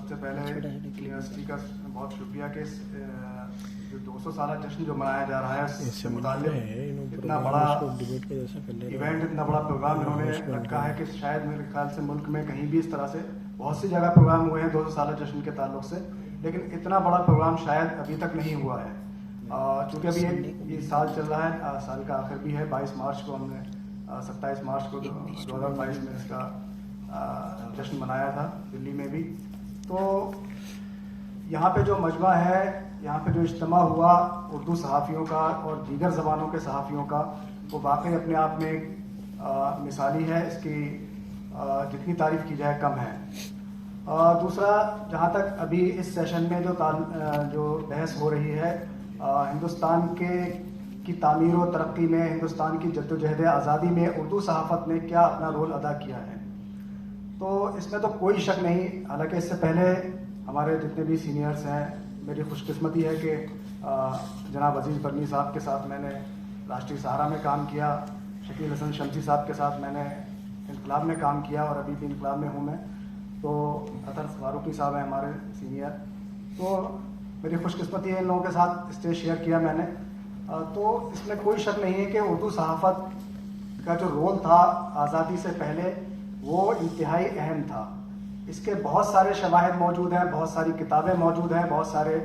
سب سے پہلے یونیورسٹی کا بہت شکریہ کہ جو 200 سالہ جشن جو منایا جا رہا ہے اس سے متعلق اتنا بڑا ایونٹ، اتنا بڑا پروگرام انہوں نے رکھا ہے کہ شاید میرے خیال سے ملک میں کہیں بھی اس طرح سے بہت سی جگہ پروگرام ہوئے ہیں 200 سالہ جشن کے تعلق سے، لیکن اتنا بڑا پروگرام شاید ابھی تک نہیں ہوا ہے. چونکہ ابھی یہ سال چل رہا ہے، سال کا آخر بھی ہے. 22 مارچ کو ہم نے 27 مارچ کو 2022 میں اس کا جشن منایا تھا دلی میں بھی. تو یہاں پہ جو مجمع ہے، یہاں پہ جو اجتماع ہوا اردو صحافیوں کا اور دیگر زبانوں کے صحافیوں کا، وہ واقعی اپنے آپ میں مثالی ہے. اس کی جتنی تعریف کی جائے کم ہے. دوسرا، جہاں تک ابھی اس سیشن میں جو بحث ہو رہی ہے ہندوستان کی تعمیر و ترقی میں، ہندوستان کی جدوجہد آزادی میں اردو صحافت نے کیا اپنا رول ادا کیا ہے، تو اس میں تو کوئی شک نہیں. حالانکہ اس سے پہلے ہمارے جتنے بھی سینئرز ہیں، میری خوش قسمتی ہے کہ جناب عزیز برنی صاحب کے ساتھ میں نے راشٹری سہارا میں کام کیا، شکیل حسن شمسی صاحب کے ساتھ میں نے انقلاب میں کام کیا اور ابھی بھی انقلاب میں ہوں میں. تو اطہر فاروقی صاحب ہیں ہمارے سینئر. تو میری خوش قسمتی ہے ان لوگوں کے ساتھ اسٹیج شیئر کیا میں نے. تو اس میں کوئی شک نہیں ہے کہ اردو صحافت کا جو رول تھا آزادی سے پہلے وہ انتہائی اہم تھا. اس کے بہت سارے شواہد موجود ہیں، بہت ساری کتابیں موجود ہیں، بہت سارے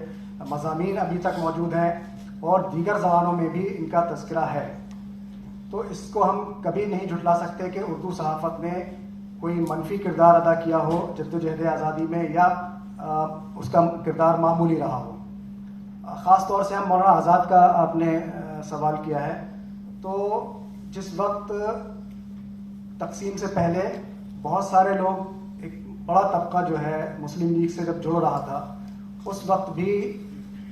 مضامین ابھی تک موجود ہیں اور دیگر زبانوں میں بھی ان کا تذکرہ ہے. تو اس کو ہم کبھی نہیں جھٹلا سکتے کہ اردو صحافت نے کوئی منفی کردار ادا کیا ہو جدوجہد آزادی میں، یا اس کا کردار معمولی رہا ہو. خاص طور سے ہم مولانا آزاد کا آپ نے سوال کیا ہے. تو جس وقت تقسیم سے پہلے بہت سارے لوگ، ایک بڑا طبقہ جو ہے مسلم لیگ سے جب جڑ رہا تھا، اس وقت بھی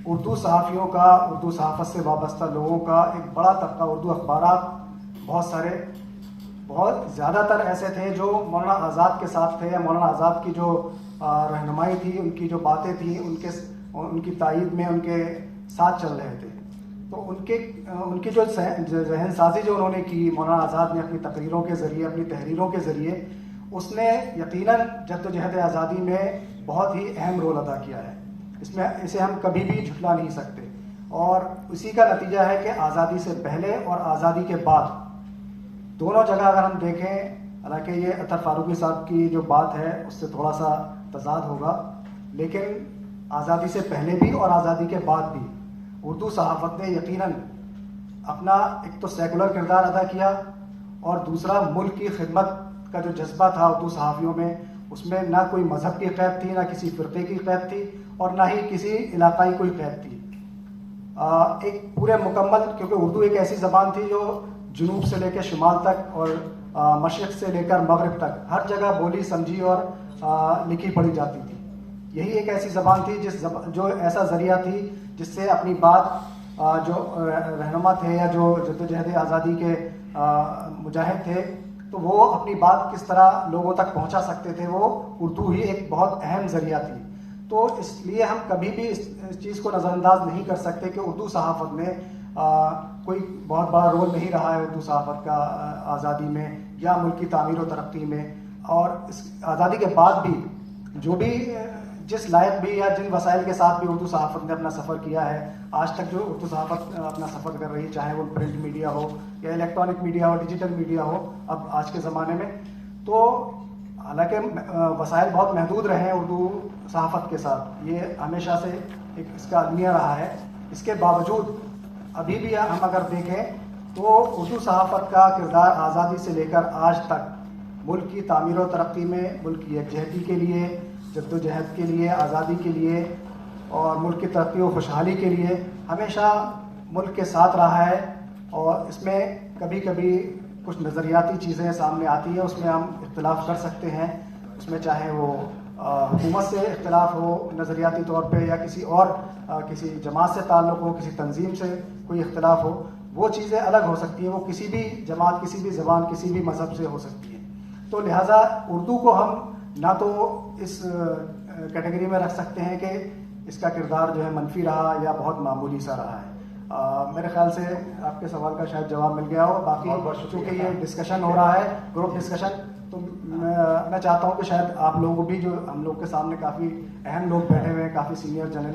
اردو صحافیوں کا، اردو صحافت سے وابستہ لوگوں کا ایک بڑا طبقہ، اردو اخبارات بہت زیادہ تر ایسے تھے جو مولانا آزاد کے ساتھ تھے، یا مولانا آزاد کی جو رہنمائی تھی، ان کی جو باتیں تھیں، ان کی تائید میں ان کے ساتھ چل رہے تھے. تو ان کی جو ذہن سازی جو انہوں نے کی مولانا آزاد نے اپنی تقریروں کے ذریعے، اپنی تحریروں کے ذریعے، اس نے یقیناً جدوجہد آزادی میں بہت ہی اہم رول ادا کیا ہے. اسے ہم کبھی بھی جھٹلا نہیں سکتے. اور اسی کا نتیجہ ہے کہ آزادی سے پہلے اور آزادی کے بعد دونوں جگہ اگر ہم دیکھیں، حالانکہ یہ اطہر فاروقی صاحب کی جو بات ہے اس سے تھوڑا سا تضاد ہوگا، لیکن آزادی سے پہلے بھی اور آزادی کے بعد بھی اردو صحافت نے یقیناً اپنا ایک تو سیکولر کردار ادا کیا، اور دوسرا ملک کی خدمت کا جو جذبہ تھا اردو صحافیوں میں، اس میں نہ کوئی مذہب کی قید تھی، نہ کسی فرقے کی قید تھی، اور نہ ہی کسی علاقائی کوئی قید تھی. ایک پورے مکمل، کیونکہ اردو ایک ایسی زبان تھی جو جنوب سے لے کے شمال تک اور مشرق سے لے کر مغرب تک ہر جگہ بولی، سمجھی اور لکھی پڑھی جاتی تھی. یہی ایک ایسی زبان تھی جو ایسا ذریعہ تھی جس سے اپنی بات جو رہنما تھے یا جو جدوجہد آزادی کے مجاہد تھے، تو وہ اپنی بات کس طرح لوگوں تک پہنچا سکتے تھے. وہ اردو ہی ایک بہت اہم ذریعہ تھی. تو اس لیے ہم کبھی بھی اس چیز کو نظر انداز نہیں کر سکتے کہ اردو صحافت میں کوئی بہت بڑا رول نہیں رہا ہے اردو صحافت کا آزادی میں یا ملک کی تعمیر و ترقی میں. اور اس آزادی کے بعد بھی جو بھی جس لائق بھی یا جن وسائل کے ساتھ بھی اردو صحافت نے اپنا سفر کیا ہے، آج تک جو اردو صحافت اپنا سفر کر رہی ہے، چاہے وہ پرنٹ میڈیا ہو یا الیکٹرانک میڈیا ہو، ڈیجیٹل میڈیا ہو اب آج کے زمانے میں، تو حالانکہ وسائل بہت محدود رہے ہیں اردو صحافت کے ساتھ، یہ ہمیشہ سے ایک اس کا المیہ رہا ہے. اس کے باوجود ابھی بھی ہم اگر دیکھیں تو اردو صحافت کا کردار آزادی سے لے کر آج تک ملک کی تعمیر و ترقی میں، ملک کی یکجہتی کے لیے، جدوجہد کے لیے، آزادی کے لیے اور ملک کی ترقی و خوشحالی کے لیے ہمیشہ ملک کے ساتھ رہا ہے. اور اس میں کبھی کبھی کچھ نظریاتی چیزیں سامنے آتی ہیں، اس میں ہم اختلاف کر سکتے ہیں. اس میں چاہے وہ حکومت سے اختلاف ہو نظریاتی طور پہ، یا کسی جماعت سے تعلق ہو، کسی تنظیم سے کوئی اختلاف ہو، وہ چیزیں الگ ہو سکتی ہیں. وہ کسی بھی جماعت، کسی بھی زبان، کسی بھی مذہب سے ہو سکتی ہیں. تو لہٰذا اردو کو ہم نہ تو اس کیٹیگری میں رکھ سکتے ہیں کہ اس کا کردار جو ہے منفی رہا یا بہت معمولی سا رہا ہے. میرے خیال سے آپ کے سوال کا شاید جواب مل گیا ہو. باقی چونکہ یہ ڈسکشن ہو رہا ہے، گروپ ڈسکشن، تو میں چاہتا ہوں کہ شاید آپ لوگ بھی جو ہم لوگ کے سامنے کافی اہم لوگ بیٹھے ہوئے ہیں, کافی سینئر جرنلسٹ